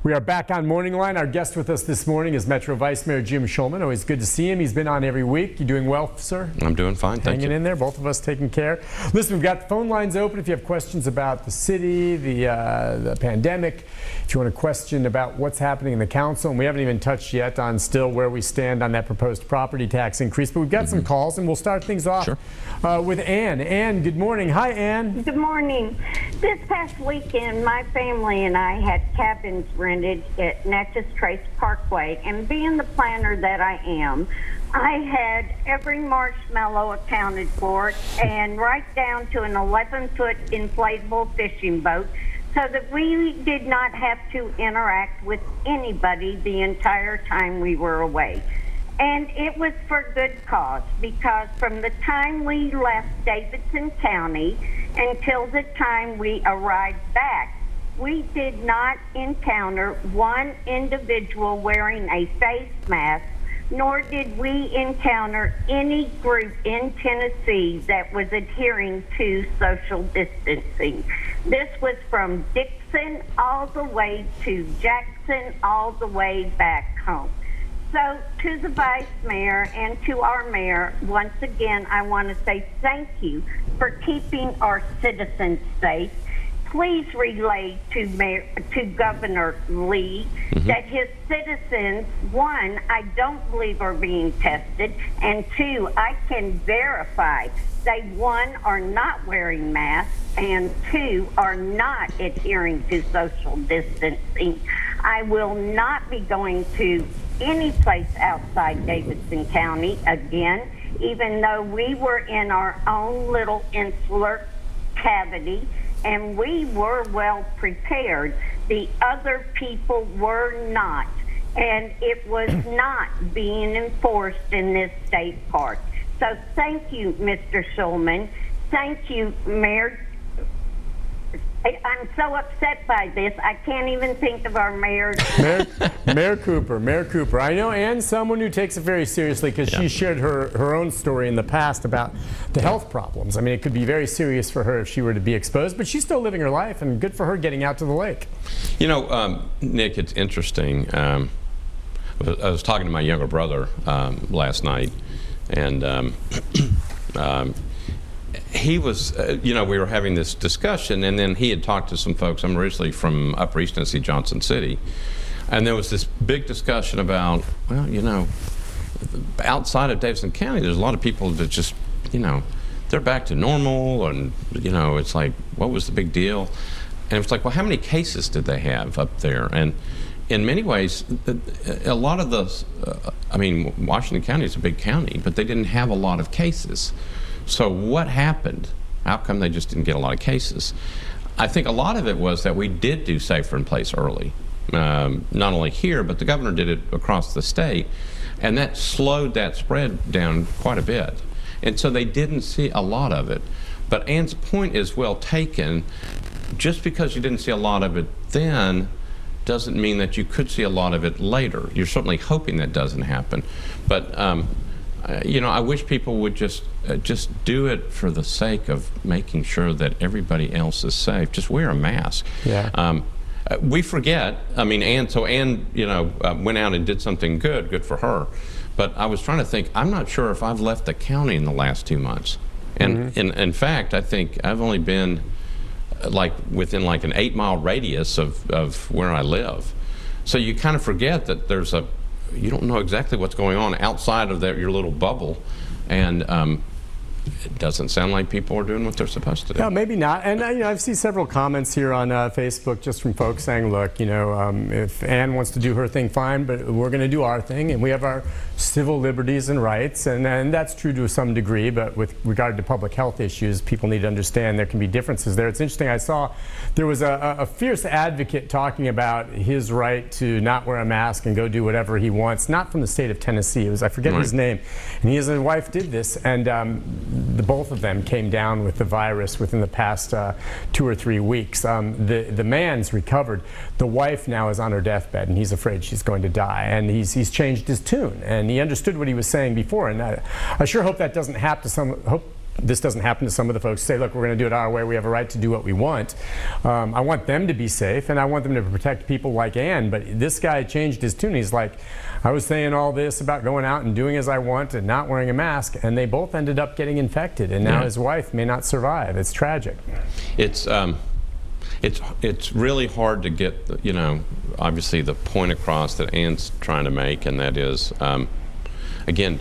We are back on Morning Line. Our guest with us this morning is Metro Vice Mayor Jim Shulman. Always good to see him. He's been on every week. You doing well, sir? I'm doing fine, thank you. Hanging in there, both of us taking care. Listen, we've got the phone lines open if you have questions about the city, the pandemic, if you want a question about what's happening in the council. And we haven't even touched yet on still where we stand on that proposed property tax increase. But we've got some calls, and we'll start things off with Ann. Ann, good morning. Hi, Ann. Good morning. This past weekend, my family and I had cabins rented at Natchez Trace Parkway, and being the planner that I am, I had every marshmallow accounted for and right down to an 11-foot inflatable fishing boat so that we did not have to interact with anybody the entire time we were away. And it was for good cause, because from the time we left Davidson County until the time we arrived back, we did not encounter one individual wearing a face mask, nor did we encounter any group in Tennessee that was adhering to social distancing. This was from Dixon all the way to Jackson, all the way back home. So to the Vice Mayor and to our Mayor, once again, I want to say thank you for keeping our citizens safe. Please relay to Governor Lee that his citizens, one, I don't believe are being tested, and two, I can verify they, one, are not wearing masks, and two, are not adhering to social distancing. I will not be going to any place outside Davidson County again, even though we were in our own little insular cavity. And we were well prepared. The other people were not. And it was not being enforced in this state park. So thank you, Mr. Shulman. Thank you, Mayor. I'm so upset by this. I can't even think of our mayor's Mayor Cooper. I know Ann's someone who takes it very seriously because she shared her own story in the past about the health problems. I mean, it could be very serious for her if she were to be exposed, but she's still living her life, and good for her getting out to the lake. You know, Nick, it's interesting. I was talking to my younger brother last night, and he was, you know, we were having this discussion, and then he had talked to some folks. I'm originally from Upper East Tennessee, Johnson City, and there was this big discussion about, well, you know, outside of Davidson County, there's a lot of people that just, you know, they're back to normal, and, you know, it's like, what was the big deal? And it's like, well, how many cases did they have up there? And in many ways, a lot of those, I mean, Washington County is a big county, but they didn't have a lot of cases. So what happened? How come they just didn't get a lot of cases? I think a lot of it was that we did do safer in place early. Not only here, but the governor did it across the state, and that slowed that spread down quite a bit. And so they didn't see a lot of it. But Ann's point is well taken. Just because you didn't see a lot of it then doesn't mean that you could see a lot of it later. You're certainly hoping that doesn't happen. But you know, I wish people would just do it for the sake of making sure that everybody else is safe. Just wear a mask. Yeah. We forget. I mean, Ann, you know, went out and did something good for her. But I was trying to think. I'm not sure if I've left the county in the last 2 months. And in fact, I think I've only been like within like an 8-mile radius of where I live. So you kind of forget that there's a. You don't know exactly what's going on outside of your little bubble, and it doesn't sound like people are doing what they're supposed to do. No, maybe not. And you know, I've seen several comments here on Facebook just from folks saying, look, you know, if Ann wants to do her thing, fine, but we're going to do our thing, and we have our civil liberties and rights, and that's true to some degree, but with regard to public health issues, people need to understand there can be differences there. It's interesting, I saw there was a fierce advocate talking about his right to not wear a mask and go do whatever he wants, not from the state of Tennessee. It was, I forget his name, and he and his wife did this, and both of them came down with the virus within the past 2 or 3 weeks. The man's recovered. The wife now is on her deathbed, and he's afraid she's going to die, and he's changed his tune, and he understood what he was saying before, and I sure hope that doesn't happen to this doesn't happen to some of the folks who say, look, we're going to do it our way. We have a right to do what we want. I want them to be safe, and I want them to protect people like Ann. But this guy changed his tune. He's like, I was saying all this about going out and doing as I want and not wearing a mask, and they both ended up getting infected, and now his wife may not survive. It's tragic. It's really hard to get, obviously the point across that Ann's trying to make, and that is, again,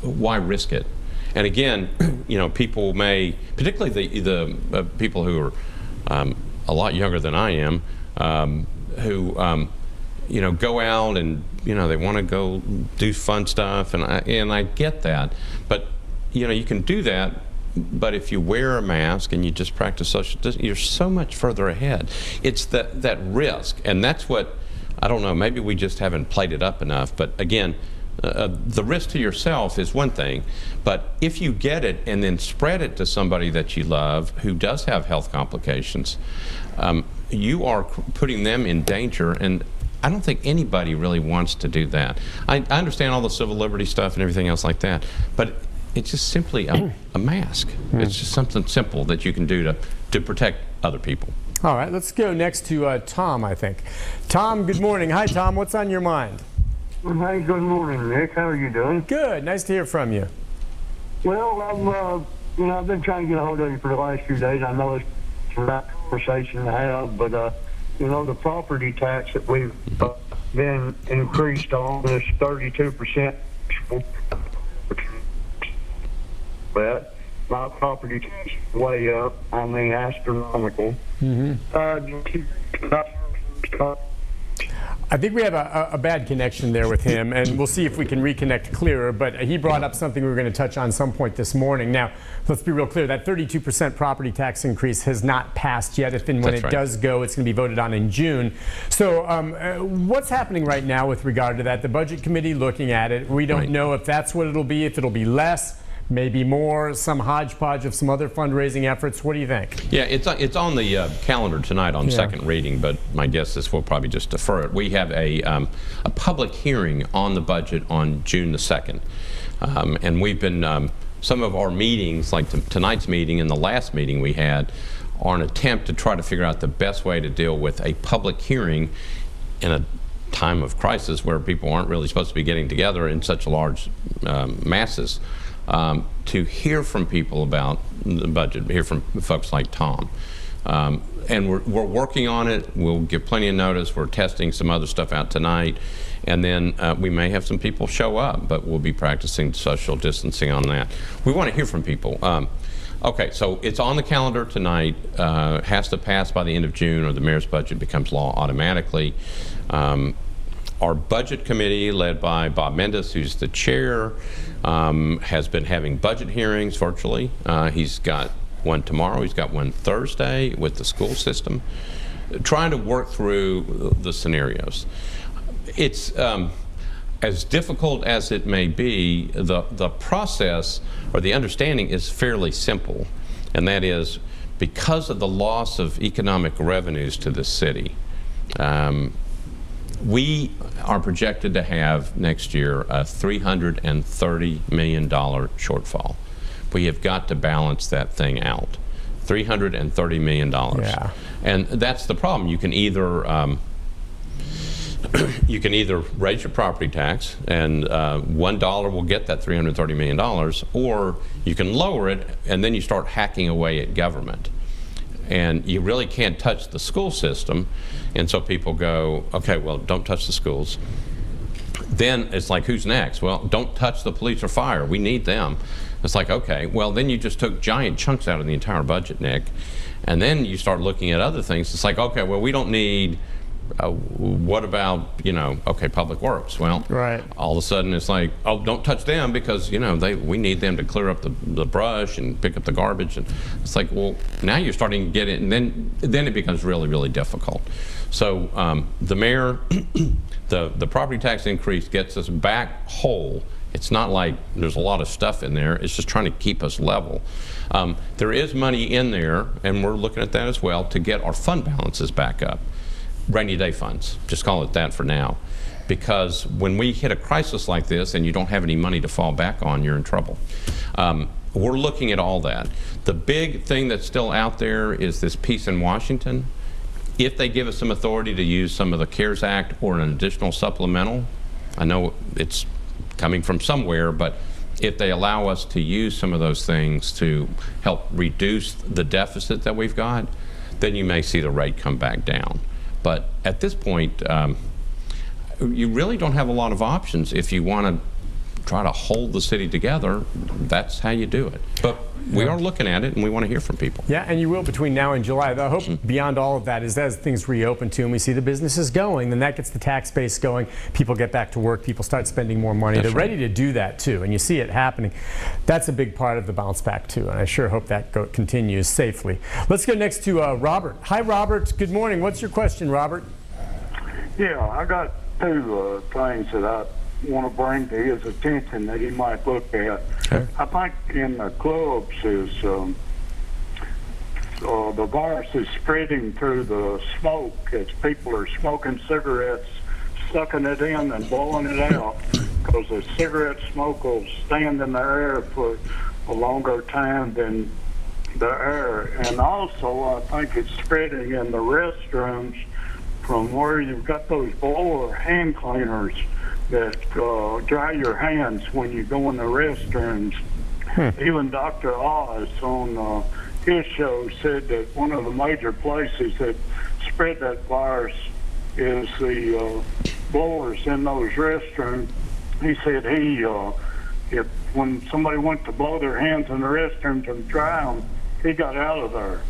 why risk it? And again, people may, particularly the people who are a lot younger than I am, who go out and they want to go do fun stuff, and I get that, but you can do that. But if you wear a mask and you just practice social distancing, you're so much further ahead. It's that risk, and that's what, I don't know, maybe we just haven't played it up enough. But again, the risk to yourself is one thing, but if you get it and then spread it to somebody that you love who does have health complications, you are putting them in danger, and I don't think anybody really wants to do that. I understand all the civil liberty stuff and everything else like that, but it's just simply a mask. It's just something simple that you can do to protect other people. All right, let's go next to Tom, I think. Tom, good morning. Hi, Tom. What's on your mind? Hi, good morning, Nick. How are you doing? Good. Nice to hear from you. Well, I've been trying to get a hold of you for the last few days. I know it's not a conversation to have, but the property tax that we've been increased on is 32%. But my property tax is way up. I mean, astronomical. I think we have a bad connection there with him, and we'll see if we can reconnect clearer, but he brought up something we were going to touch on some point this morning. Now, let's be real clear, that 32% property tax increase has not passed yet. If and when it does go, it's going to be voted on in June. So what's happening right now with regard to that? The Budget Committee looking at it. We don't know if that's what it'll be, if it'll be less, maybe more, some hodgepodge of some other fundraising efforts. What do you think? Yeah, it's on the calendar tonight on second reading, but my guess is we'll probably just defer it. We have a public hearing on the budget on June the 2nd. And we've been, some of our meetings, like tonight's meeting and the last meeting we had, are an attempt to try to figure out the best way to deal with a public hearing in a time of crisis where people aren't really supposed to be getting together in such large masses. To hear from people about the budget, hear from folks like Tom. And we're working on it. We'll give plenty of notice. We're testing some other stuff out tonight. And then we may have some people show up, but we'll be practicing social distancing on that. We want to hear from people. Okay, so it's on the calendar tonight. Has to pass by the end of June or the mayor's budget becomes law automatically. Our budget committee, led by Bob Mendes, who's the chair, has been having budget hearings virtually. He's got one tomorrow. He's got one Thursday with the school system, trying to work through the scenarios. It's as difficult as it may be, the process or the understanding is fairly simple, and that is because of the loss of economic revenues to the city. We are projected to have next year a $330 million shortfall. We have got to balance that thing out. $330 million. Yeah. And that's the problem. You can either raise your property tax and $1 will get that $330 million, or you can lower it and then you start hacking away at government. And you really can't touch the school system, and so people go, okay, well, don't touch the schools. Then it's like, who's next? Well, don't touch the police or fire. We need them. It's like, okay, well, then you just took giant chunks out of the entire budget, Nick. And then you start looking at other things. It's like, okay, well, we don't need, what about, okay, public works? Well, all of a sudden it's like, oh, don't touch them because, we need them to clear up the brush and pick up the garbage. And it's like, well, now you're starting to get it, and then it becomes really, really difficult. So the mayor, the property tax increase gets us back whole. It's not like there's a lot of stuff in there. It's just trying to keep us level. There is money in there, and we're looking at that as well, to get our fund balances back up. Rainy day funds, just call it that for now. Because when we hit a crisis like this and you don't have any money to fall back on, you're in trouble. we're looking at all that. The big thing that's still out there is this piece in Washington. If they give us some authority to use some of the CARES Act or an additional supplemental, I know it's coming from somewhere, but if they allow us to use some of those things to help reduce the deficit that we've got, then you may see the rate come back down. But at this point, you really don't have a lot of options. If you want to try to hold the city together, that's how you do it. But we are looking at it, and we want to hear from people. Yeah, and you will between now and July. The hope beyond all of that is as things reopen too, and we see the businesses going, then that gets the tax base going. People get back to work. People start spending more money. They're ready to do that too, and you see it happening. That's a big part of the bounce back too, and I sure hope that continues safely. Let's go next to Robert. Hi, Robert. Good morning. What's your question, Robert? Yeah, I got two things that I want to bring to his attention that he might look at. Okay. I think in the clubs is the virus is spreading through the smoke as people are smoking cigarettes, sucking it in and blowing it out, because the cigarette smoke will stand in the air for a longer time than the air. And also I think it's spreading in the restrooms from where you've got those blower hand cleaners that dry your hands when you go in the restrooms. Even Dr. Oz on his show said that one of the major places that spread that virus is the blowers in those restrooms. He said if when somebody went to blow their hands in the restroom to dry them, he got out of there.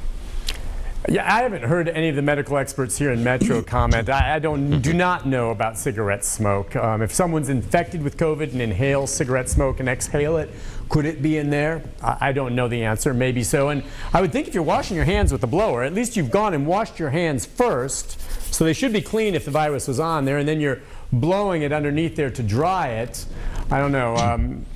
Yeah, I haven't heard any of the medical experts here in Metro comment. I do not know about cigarette smoke. If someone's infected with COVID and inhales cigarette smoke and exhale it, could it be in there? I don't know the answer. Maybe so. And I would think if you're washing your hands with the blower, at least you've gone and washed your hands first, so they should be clean if the virus was on there, and then you're blowing it underneath there to dry it. I don't know. I'm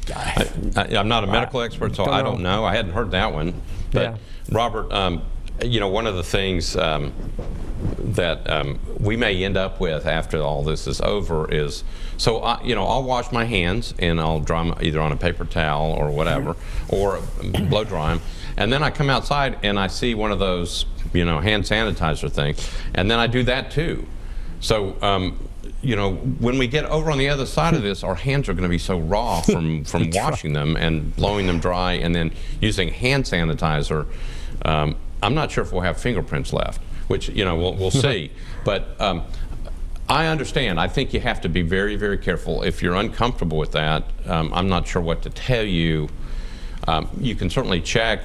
not a medical expert, so I don't know. I hadn't heard that one. But yeah. Robert, you know, one of the things that we may end up with after all this is over is, so you know, I'll wash my hands and I'll dry them either on a paper towel or whatever, or blow dry them, and then I come outside and I see one of those, you know, hand sanitizer things, and then I do that too. So you know, when we get over on the other side of this, our hands are going to be so raw from washing them and blowing them dry and then using hand sanitizer. I'm not sure if we'll have fingerprints left, which, you know, we'll see. But I understand. I think you have to be very, very careful. If you're uncomfortable with that, I'm not sure what to tell you. You can certainly check.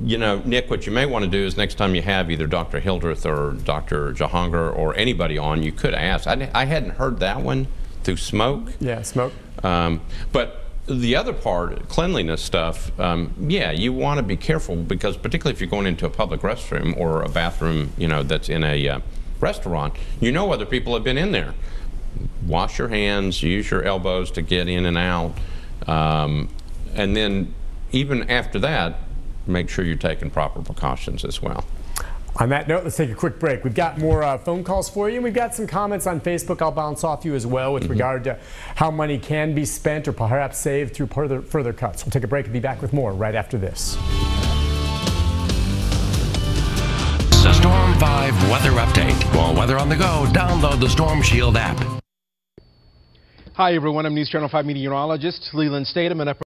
You know, Nick, what you may want to do is next time you have either Dr. Hildreth or Dr. Jahangir or anybody on, you could ask. I hadn't heard that one through smoke. Yeah, smoke. But the other part, cleanliness stuff, yeah, you want to be careful, because particularly if you're going into a public restroom or a bathroom, you know, that's in a restaurant, you know other people have been in there. Wash your hands, use your elbows to get in and out, and then even after that, make sure you're taking proper precautions as well. On that note, let's take a quick break. We've got more phone calls for you, and we've got some comments on Facebook I'll bounce off you as well with regard to how money can be spent or perhaps saved through further cuts. We'll take a break and be back with more right after this. The Storm 5 weather update. For weather on the go, download the Storm Shield app. Hi, everyone. I'm News Channel 5 meteorologist Leland Statham, and